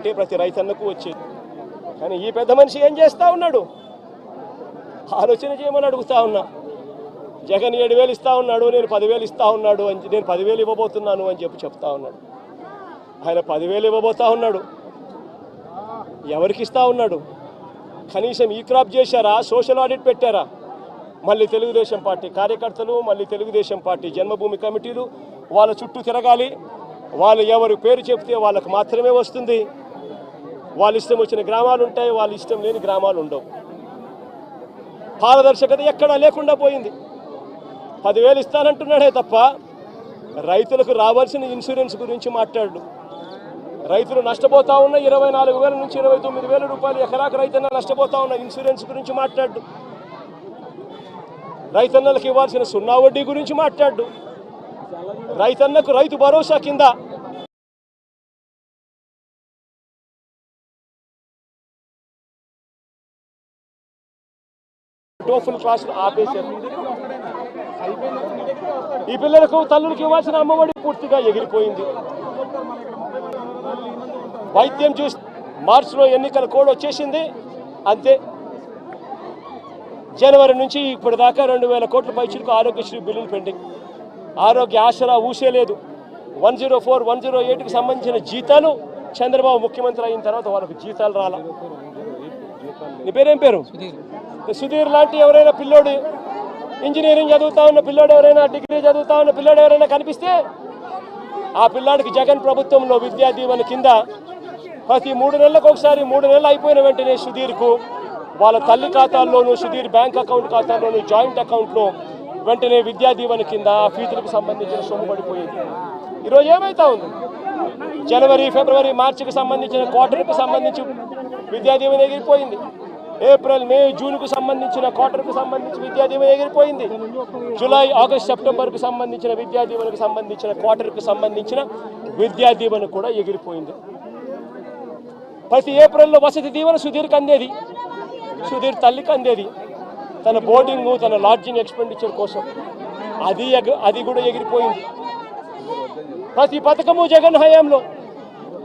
అంటే ప్రతి రైతన్నకు వచ్చేది. కానీ ఈ పెద్ద మనిషి ఏం చేస్తూ ఉన్నాడు? ఆలోచన చేయమని అడుగుతా ఉన్నా. జగన్ 7,000 ఇస్తా ఉన్నాడు, నేను 10,000 ఇస్తా ఉన్నాడు అని, నేను 10,000 ఇవ్వబోతున్నాను అని చెప్తా ఉన్నాడు. ఆయన 10,000 ఇవ్వబోతా ఉన్నాడు. ఎవరికి ఇస్తా ఉన్నాడు? కనీసం ఈ క్రాప్ చేశారా? సోషల్ ఆడిట్ పెట్టారా? మళ్ళీ తెలుగుదేశం పార్టీ కార్యకర్తలు, మళ్ళీ తెలుగుదేశం పార్టీ జన్మభూమి కమిటీలు వాళ్ళ చుట్టూ తిరగాలి. వాళ్ళు ఎవరి పేరు చెప్తే వాళ్ళకు మాత్రమే వస్తుంది. వాళ్ళ ఇష్టం వచ్చిన గ్రామాలు ఉంటాయి, వాళ్ళ ఇష్టం లేని గ్రామాలు ఉండవు. పారదర్శకత ఎక్కడా లేకుండా పోయింది. 10,000 ఇస్తానంటున్నాడే తప్ప రైతులకు రావాల్సిన ఇన్సూరెన్స్ గురించి మాట్లాడు. రైతులు నష్టపోతా ఉన్న 24,000 నుంచి 29,000 రూపాయలు ఎకరాకు రైతన్న నష్టపోతా ఉన్న ఇన్సూరెన్స్ గురించి మాట్లాడు. రైతన్నలకు ఇవ్వాల్సిన 0 వడ్డీ గురించి మాట్లాడు. రైతన్నకు రైతు భరోసా కింద టోఫుల్ క్లాసులు ఆపేశారు. ఈ పిల్లలకు తల్లులకు ఇవ్వాల్సిన అమ్మఒడి పూర్తిగా ఎగిరిపోయింది. వైద్యం చూసి మార్చిలో ఎన్నికల కోడ్ వచ్చేసింది, అంతే. జనవరి నుంచి ఇప్పటిదాకా 2,000 కోట్ల పైచులకు ఆరోగ్యశ్రీ బిల్లులు పెండింగ్. ఆరోగ్య ఆసరా ఊసేలేదు. 104, 108కి సంబంధించిన జీతాలు చంద్రబాబు ముఖ్యమంత్రి అయిన తర్వాత వాళ్ళకు జీతాలు రాలా. నీ పేరేం పేరు? సుధీర్ లాంటి ఎవరైనా పిల్లోడు, ఇంజనీరింగ్ చదువుతా ఉన్న పిల్లోడు ఎవరైనా, డిగ్రీ చదువుతా ఉన్న పిల్లోడు ఎవరైనా కనిపిస్తే ఆ పిల్లాడికి జగన్ ప్రభుత్వంలో విద్యా దీవెన కింద ప్రతి 3 నెలలకు ఒకసారి, 3 నెలలు అయిపోయిన వెంటనే సుధీర్కు వాళ్ళ తల్లి ఖాతాల్లోనూ, సుధీర్ బ్యాంక్ అకౌంట్ ఖాతాల్లోనూ, జాయింట్ అకౌంట్లో వెంటనే విద్యా దీవెన కింద ఫీజులకు సంబంధించిన సొమ్ము పడిపోయింది. ఈరోజు ఏమైతా ఉంది? జనవరి, ఫిబ్రవరి, మార్చికి సంబంధించిన క్వార్టర్కి సంబంధించి విద్యా దీవెన ఎగిరిపోయింది. ఏప్రిల్, మే, జూన్కు సంబంధించిన క్వార్టర్కు సంబంధించి విద్యా దీవెన ఎగిరిపోయింది. జూలై, ఆగస్ట్, సెప్టెంబర్కు సంబంధించిన విద్యా దీవెనకు సంబంధించిన క్వార్టర్కు సంబంధించిన విద్యా దీవెన కూడా ఎగిరిపోయింది. ప్రతి ఏప్రిల్లో వసతి దీవెన సుధీర్కి అందేది, సుధీర్ తల్లికి అందేది, తన బోర్డింగు, తన లాడ్జింగ్ ఎక్స్పెండిచర్ కోసం. అది కూడా ఎగిరిపోయింది. ప్రతి పథకము జగన్ హయాంలో,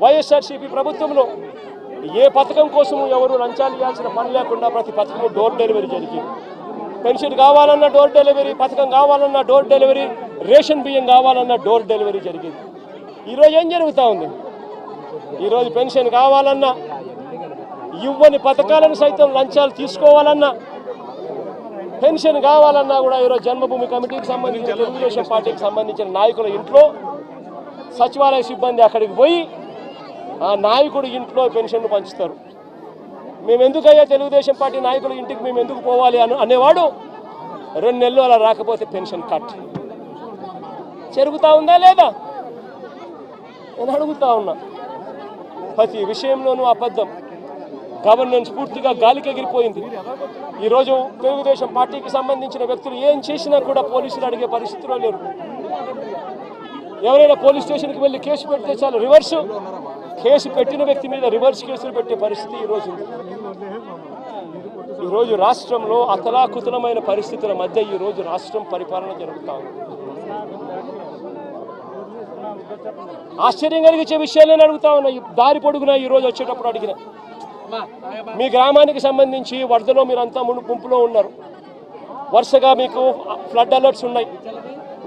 వైఎస్ఆర్సీపీ ప్రభుత్వంలో ఏ పథకం కోసము ఎవరు లంచాలు ఇవ్వాల్సిన పని లేకుండా ప్రతి పథకము డోర్ డెలివరీ జరిగింది. పెన్షన్ కావాలన్నా డోర్ డెలివరీ, పథకం కావాలన్నా డోర్ డెలివరీ, రేషన్ బియ్యం కావాలన్నా డోర్ డెలివరీ జరిగింది. ఈరోజు ఏం జరుగుతూ ఉంది? ఈరోజు పెన్షన్ కావాలన్నా, ఇవ్వని పథకాలను సైతం లంచాలు తీసుకోవాలన్నా, పెన్షన్ కావాలన్నా కూడా ఈరోజు జన్మభూమి కమిటీకి సంబంధించిన, తెలుగుదేశం పార్టీకి సంబంధించిన నాయకుల ఇంట్లో సచివాలయ సిబ్బంది అక్కడికి పోయి ఆ నాయకుడు ఇంట్లో పెన్షన్లు పంచుతారు. మేము ఎందుకయ్యా తెలుగుదేశం పార్టీ నాయకుల ఇంటికి మేము ఎందుకు పోవాలి అనేవాడు 2 నెలలు అలా రాకపోతే పెన్షన్ కట్. జరుగుతూ ఉందా లేదా? నేను అడుగుతా ఉన్నా. ప్రతి విషయంలోనూ అబద్ధం. గవర్నెన్స్ పూర్తిగా గాలికి ఎగిరిపోయింది. ఈరోజు తెలుగుదేశం పార్టీకి సంబంధించిన వ్యక్తులు ఏం చేసినా కూడా పోలీసులు అడిగే పరిస్థితిలో లేరు. ఎవరైనా పోలీస్ స్టేషన్కి వెళ్ళి కేసు పెడితే చాలు, రివర్సు కేసు పెట్టిన వ్యక్తి మీద రివర్స్ కేసులు పెట్టే పరిస్థితి ఈరోజు ఉంది. ఈరోజు రాష్ట్రంలో అతలాకుతలమైన పరిస్థితుల మధ్య ఈరోజు రాష్ట్రం పరిపాలన జరుగుతూ ఉంది. ఆశ్చర్యం కలిగించే విషయాలను అడుగుతా ఉన్నా. దారి పొడుగున ఈరోజు వచ్చేటప్పుడు అడిగిన, మీ గ్రామానికి సంబంధించి వరదలో మీరంతా ముంపులో ఉన్నారు. వరుసగా మీకు ఫ్లడ్ అలర్ట్స్ ఉన్నాయి.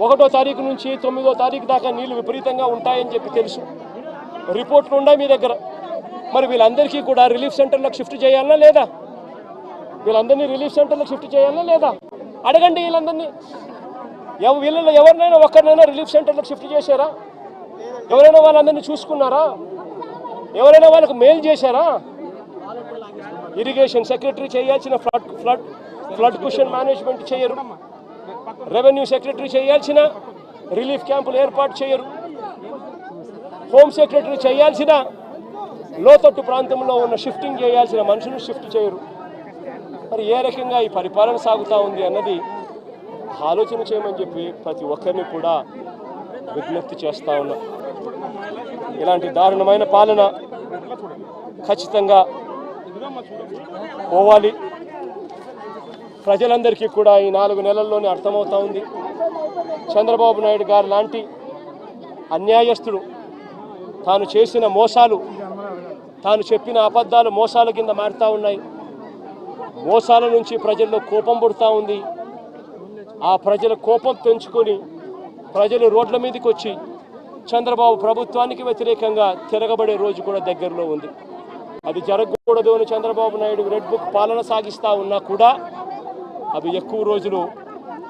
1వ తారీఖు నుంచి 9వ తారీఖు దాకా నీళ్లు విపరీతంగా ఉంటాయని చెప్పి తెలుసు. రిపోర్ట్లు ఉన్నాయి మీ దగ్గర. మరి వీళ్ళందరికీ కూడా రిలీఫ్ సెంటర్లకు షిఫ్ట్ చేయాలన్నా లేదా? వీళ్ళందరినీ రిలీఫ్ సెంటర్లకు షిఫ్ట్ చేయాలన్నా లేదా? అడగండి వీళ్ళందరినీ. వీళ్ళలో ఎవరినైనా ఒక్కరినైనా రిలీఫ్ సెంటర్లకు షిఫ్ట్ చేశారా? ఎవరైనా వాళ్ళందరినీ చూసుకున్నారా? ఎవరైనా వాళ్ళకు మెయిల్ చేశారా? ఇరిగేషన్ సెక్రటరీ చేయాల్సిన ఫ్లడ్ కుషన్ మేనేజ్మెంట్ చేయరు. రెవెన్యూ సెక్రటరీ చేయాల్సిన రిలీఫ్ క్యాంపులు ఏర్పాటు చేయరు. హోమ్ సెక్రటరీ చేయాల్సిన లోతట్టు ప్రాంతంలో ఉన్న షిఫ్టింగ్ చేయాల్సిన మనుషులు షిఫ్ట్ చేయరు. మరి ఏ రకంగా ఈ పరిపాలన సాగుతూ ఉంది అన్నది ఆలోచన చేయమని చెప్పి ప్రతి ఒక్కరిని కూడా విజ్ఞప్తి చేస్తూ ఉన్నా. ఇలాంటి దారుణమైన పాలన ఖచ్చితంగా పోవాలి. ప్రజలందరికీ కూడా ఈ 4 నెలల్లోనే అర్థమవుతా ఉంది. చంద్రబాబు నాయుడు గారు లాంటి అన్యాయస్తుడు తాను చేసిన మోసాలు తాను చెప్పిన అబద్ధాలు మోసాల కింద మారుతూ ఉన్నాయి. మోసాల నుంచి ప్రజల్లో కోపం పుడుతూ ఉంది. ఆ ప్రజల కోపం పెంచుకొని ప్రజలు రోడ్ల మీదకి వచ్చి చంద్రబాబు ప్రభుత్వానికి వ్యతిరేకంగా తిరగబడే రోజు కూడా దగ్గరలో ఉంది. అది జరగకూడదు అని చంద్రబాబు నాయుడు రెడ్ బుక్ పాలన సాగిస్తూ ఉన్నా కూడా అవి ఎక్కువ రోజులు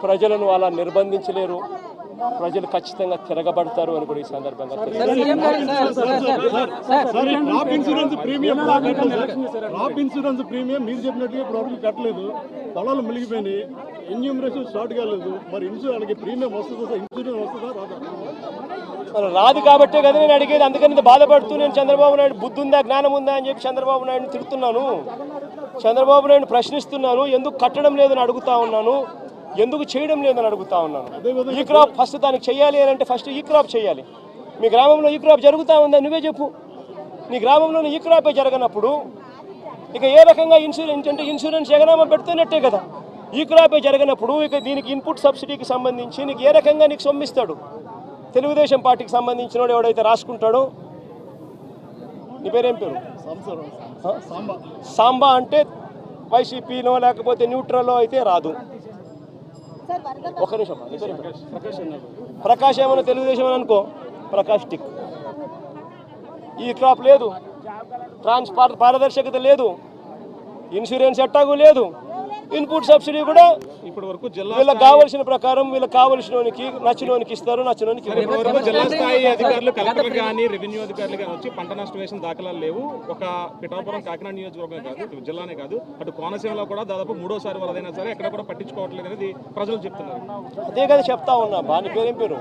ప్రజలను అలా నిర్బంధించలేరు. ప్రజలు ఖచ్చితంగా తిరగబడతారు అని కూడా ఈ సందర్భంగా క్రాప్ ఇన్సూరెన్స్ ప్రీమియం మీరు చెప్పినట్టుగా ఇప్పుడు కట్టలేదు, పొలాలు మునిగిపోయినాయి, ఎన్యూమరేషన్ స్టార్ట్ కాలేదు. మరి ఇన్సూరెన్స్ ప్రీమియం వస్తుందా, ఇన్సూరెన్స్ వస్తుందా రాదా? రాదు కాబట్టే కదా నేను అడిగేది. అందుకని బాధపడుతూ నేను చంద్రబాబు నాయుడు బుద్ధి ఉందా జ్ఞానం ఉందా అని చెప్పి చంద్రబాబు నాయుడుని తిడుతున్నాను. చంద్రబాబు నాయుడు ప్రశ్నిస్తున్నాను. ఎందుకు కట్టడం లేదని అడుగుతా ఉన్నాను, ఎందుకు చేయడం లేదని అడుగుతా ఉన్నాను. ఈ క్రాప్ ఫస్ట్ దానికి చేయాలి అని అంటే ఫస్ట్ ఈ క్రాప్ చేయాలి. మీ గ్రామంలో ఈ క్రాప్ జరుగుతూ ఉందా నువ్వే చెప్పు. నీ గ్రామంలో ఈ క్రాపే జరగనప్పుడు ఇక ఏ రకంగా ఇన్సూరెన్స్ అంటే ఇన్సూరెన్స్ ఎగనామా పెడుతున్నట్టే కదా. ఈ క్రాపే జరగనప్పుడు ఇక దీనికి ఇన్పుట్ సబ్సిడీకి సంబంధించి నీకు ఏ రకంగా నీకు సొమ్మిస్తాడు? తెలుగుదేశం పార్టీకి సంబంధించిన వాడు ఎవడైతే రాసుకుంటాడో, నీ పేరేం పేరు? సాంబా అంటే వైసీపీనో లేకపోతే న్యూట్రల్లో అయితే రాదు. ఒక నిమిషం, ప్రకాష్ ఏమన్నా తెలుగుదేశం అని అనుకో, ప్రకాష్ టిక్. ఈ క్రాప్ లేదు, పారదర్శకత లేదు, ఇన్సూరెన్స్ ఎట్టాగు లేదు, ఇన్పుట్ సబ్సిడీ కూడా ఇప్పటి వరకు వీళ్ళకి కావాల్సిన ప్రకారం వీళ్ళకి కావాల్సినోనికి నచ్చినోనికి ఇస్తారు, నచ్చినోనికి జిల్లా స్థాయి అధికారులు కలెక్టర్ కానీ రెవెన్యూ అధికారులు కానీ వచ్చి పంట నష్టం దాఖలాలు లేవు. ఒక పిఠాపురం కాకినాడ నియోజకవర్గం కాదు, జిల్లానే కాదు, అటు కోనసీమలో కూడా దాదాపు 3వ వరదైనా సరే ఎక్కడ కూడా పట్టించుకోవట్లేదు అనేది ప్రజలు చెప్తున్నారు. అదే కదా చెప్తా ఉన్నా. బాని పేరేం పేరు?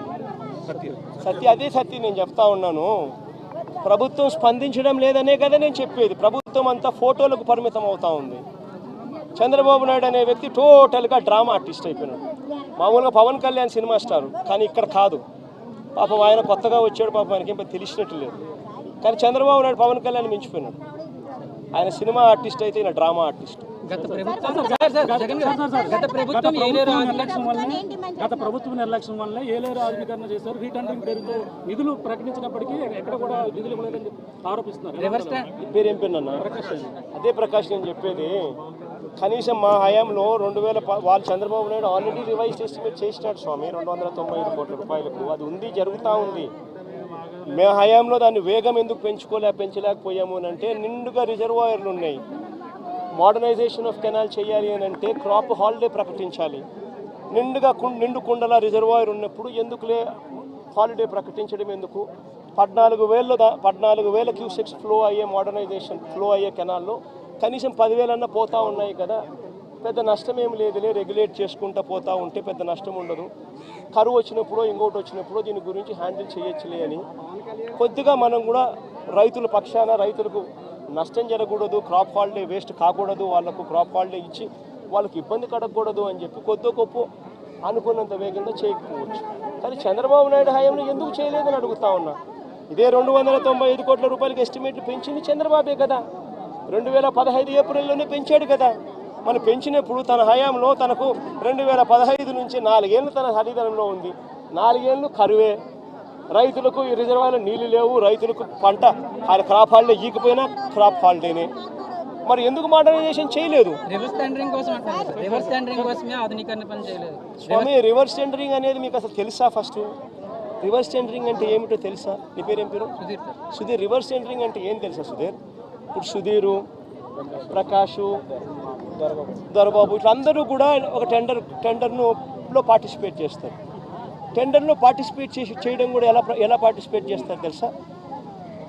సత్య. అదే సత్య నేను చెప్తా ఉన్నాను. ప్రభుత్వం స్పందించడం లేదనే కదా నేను చెప్పేది. ప్రభుత్వం అంతా ఫోటోలకు పరిమితం అవుతా ఉంది. చంద్రబాబు నాయుడు అనే వ్యక్తి టోటల్గా డ్రామా ఆర్టిస్ట్ అయిపోయినాడు. మామూలుగా పవన్ కళ్యాణ్ సినిమా స్టార్, కానీ ఇక్కడ కాదు. పాపం ఆయన కొత్తగా వచ్చాడు, పాపం ఆయనకి ఏం తెలిసినట్టు లేదు. కానీ చంద్రబాబు నాయుడు పవన్ కళ్యాణ్ మించిపోయినాడు. ఆయన సినిమా ఆర్టిస్ట్ అయితే ఈయన డ్రామా ఆర్టిస్ట్. గత ప్రభుత్వ నిర్లక్ష్యం వల్ల ఏలేరు ఆధునీకరణ చేశారు. రీటెండరింగ్ పేరుతో నిధులు ప్రకటించినప్పటికీ ఎక్కడ కూడా నిధులు ఇవ్వలేదని ఆరోపిస్తున్నారు. పేరేం పేరు అన్న? అదే ప్రకాష్ నేను చెప్పేది. కనీసం మా హయాంలో 2000 వాళ్ళు Chandrababu Naidu already revise estimate చేసినాడు స్వామి 295 కోట్ల రూపాయలకు. అది ఉంది, జరుగుతూ ఉంది. మే హయాంలో దాన్ని వేగం ఎందుకు పెంచలేకపోయాము అని అంటే నిండుగా రిజర్వాయర్లు ఉన్నాయి. మోడర్నైజేషన్ ఆఫ్ కెనాల్ చేయాలి అని అంటే క్రాప్ హాలిడే ప్రకటించాలి. నిండుగా నిండు కుండల రిజర్వాయర్ ఉన్నప్పుడు ఎందుకులే హాలిడే ప్రకటించడం ఎందుకు? 14,000 క్యూసెక్స్ ఫ్లో అయ్యే కెనాల్లో కనీసం 10,000 అన్న పోతా ఉన్నాయి కదా. పెద్ద నష్టం ఏం లేదులే, రెగ్యులేట్ చేసుకుంటూ పోతూ ఉంటే పెద్ద నష్టం ఉండదు. కరువు వచ్చినప్పుడు ఇంకోటి వచ్చినప్పుడు దీని గురించి హ్యాండిల్ చేయొచ్చులే అని కొద్దిగా మనం కూడా రైతుల పక్షాన రైతులకు నష్టం జరగకూడదు, క్రాప్ హాలిడే వేస్ట్ కాకూడదు, వాళ్ళకు క్రాప్ హాలిడే ఇచ్చి వాళ్ళకి ఇబ్బంది కడగకూడదు అని చెప్పి కొద్ది గొప్ప అనుకున్నంత వేగంగా చేయకపోవచ్చు. కానీ చంద్రబాబు నాయుడు హయాంలో ఎందుకు చేయలేదని అడుగుతా ఉన్నా. ఇదే 295 కోట్ల రూపాయలకి ఎస్టిమేట్లు పెంచింది చంద్రబాబే కదా. 2015 ఏప్రిల్లోనే పెంచాడు కదా. మనం పెంచినప్పుడు తన హయాంలో తనకు 2015 నుంచి 4 ఏళ్ళు తన అధికారంలో ఉంది. 4 ఏళ్ళు కరువే, రైతులకు ఈ రిజర్వాయర్లో నీళ్లు లేవు, రైతులకు పంట ఆయన క్రాప్ హాలిడే ఈకపోయినా క్రాప్ హాలిడేనే. మరి ఎందుకు మోడర్నైజేషన్ చేయలేదు? స్వామి, రివర్స్ టెండరింగ్ అనేది మీకు అసలు తెలుసా? ఫస్ట్ రివర్స్ టెండరింగ్ అంటే ఏమిటో తెలుసా? నీ పేరేం పేరు? సుధీర్. రివర్స్ టెండరింగ్ అంటే ఏం తెలుసా సుధీర్? ఇప్పుడు సుధీరు, ప్రకాషు, దొరబాబు ఇట్లా అందరూ కూడా ఒక టెండర్లో పార్టిసిపేట్ చేస్తారు. టెండర్లో పార్టిసిపేట్ చేయడం కూడా ఎలా పార్టిసిపేట్ చేస్తారు తెలుసా?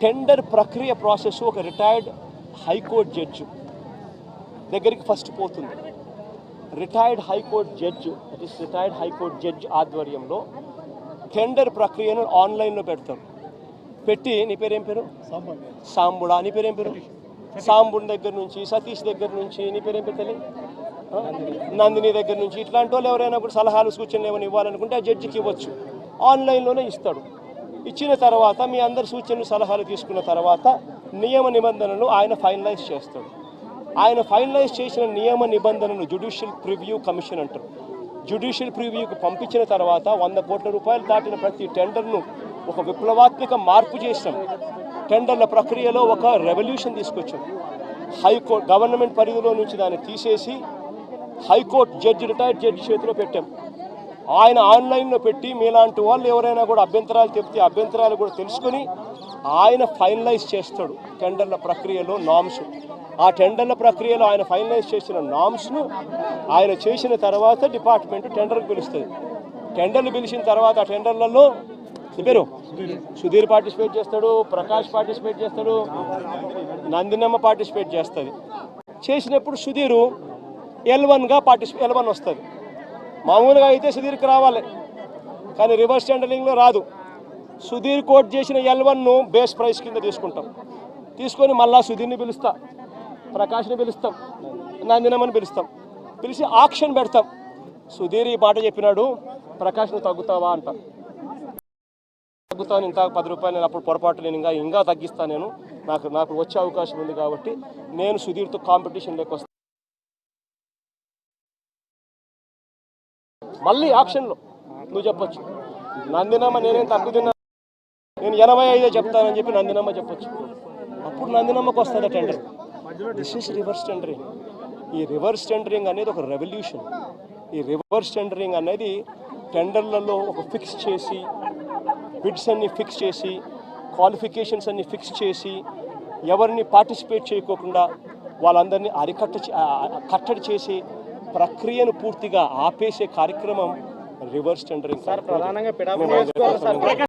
టెండర్ ప్రక్రియ ప్రాసెస్ ఒక రిటైర్డ్ హైకోర్టు జడ్జి దగ్గరికి ఫస్ట్ పోతుంది. రిటైర్డ్ హైకోర్టు జడ్జి ఆధ్వర్యంలో టెండర్ ప్రక్రియను ఆన్లైన్లో పెడతారు. పెట్టి నీ పేరేం పేరు? సాంబుడా. నీ పేరేం పేరు? సాంబుడి దగ్గర నుంచి, సతీష్ దగ్గర నుంచి, నీ పేరేం పేరు తెలియదు, నందిని దగ్గర నుంచి ఇట్లాంటి వాళ్ళు ఎవరైనా ఇప్పుడు సలహాలు సూచనలు ఏమైనా ఇవ్వాలనుకుంటే ఆ జడ్జికి ఇవ్వచ్చు. ఆన్లైన్లోనే ఇస్తాడు. ఇచ్చిన తర్వాత మీ అందరు సూచనలు సలహాలు తీసుకున్న తర్వాత నియమ నిబంధనలు ఆయన ఫైనలైజ్ చేస్తాడు. ఆయన ఫైనలైజ్ చేసిన నియమ నిబంధనలు జ్యుడిషియల్ ప్రివ్యూ కమిషన్ అంటారు. జ్యుడిషియల్ ప్రివ్యూకి పంపించిన తర్వాత 100 కోట్ల రూపాయలు దాటిన ప్రతి టెండర్ను ఒక విప్లవాత్మక మార్పు చేసాం. టెండర్ల ప్రక్రియలో ఒక రెవల్యూషన్ తీసుకొచ్చాం. హైకోర్టు గవర్నమెంట్ పరిధిలో నుంచి దాన్ని తీసేసి హైకోర్టు జడ్జి, రిటైర్డ్ జడ్జి చేతిలో పెట్టాం. ఆయన ఆన్లైన్లో పెట్టి మీలాంటి వాళ్ళు ఎవరైనా కూడా అభ్యంతరాలు చెప్తే అభ్యంతరాలు కూడా తెలుసుకొని ఆయన ఫైనలైజ్ చేస్తాడు టెండర్ల ప్రక్రియలో నామ్స్. ఆ టెండర్ల ప్రక్రియలో ఆయన ఫైనలైజ్ చేసిన నామ్స్ను ఆయన చేసిన తర్వాత డిపార్ట్మెంట్ టెండర్కి పిలుస్తుంది. టెండర్లు పిలిచిన తర్వాత ఆ టెండర్లలో పేరు సుధీర్ పార్టిసిపేట్ చేస్తాడు, ప్రకాష్ పార్టిసిపేట్ చేస్తాడు, నందినమ్మ పార్టిసిపేట్ చేస్తుంది. చేసినప్పుడు సుధీరు L1గా L1 వస్తుంది. మామూలుగా అయితే సుధీర్కి రావాలి, కానీ రివర్స్ టెండరింగ్లో రాదు. సుధీర్ కోట్ చేసిన L1ను బేస్ ప్రైస్ కింద తీసుకొని మళ్ళా సుధీర్ని పిలుస్తాం, ప్రకాష్ని పిలుస్తాం, నందినమ్మని పిలిచి ఆక్షన్ పెడతాం. సుధీర్ ఈ మాట చెప్పినాడు, ప్రకాష్ను తగ్గుతావా అంట. తగ్గుతాను, ఇంత 10 రూపాయలు, నేను అప్పుడు పొరపాటు, నేను ఇంకా తగ్గిస్తాను, నేను నాకు వచ్చే అవకాశం ఉంది కాబట్టి నేను సుధీర్తో కాంపిటీషన్ లేకొస్తాను. మళ్ళీ ఆక్షన్లో నువ్వు చెప్పొచ్చు, నందినమ్మ నేనేం తక్కువ తిన్నా, నేను 85 చెప్తానని చెప్పి నందినమ్మ చెప్పొచ్చు. అప్పుడు నందినమ్మకు వస్తుంది tender. This is reverse tendering. ఈ రివర్స్ టెండరింగ్ అనేది ఒక రెవల్యూషన్. ఈ రివర్స్ టెండరింగ్ అనేది టెండర్లలో ఒక ఫిక్స్ చేసి, బిడ్స్ అన్ని ఫిక్స్ చేసి, క్వాలిఫికేషన్స్ అన్ని ఫిక్స్ చేసి, ఎవరిని పార్టిసిపేట్ చేయకోకుండా వాళ్ళందరినీ కట్టడి చేసి ప్రక్రియను పూర్తిగా ఆపేసే కార్యక్రమం రివర్స్ టెండరింగ్.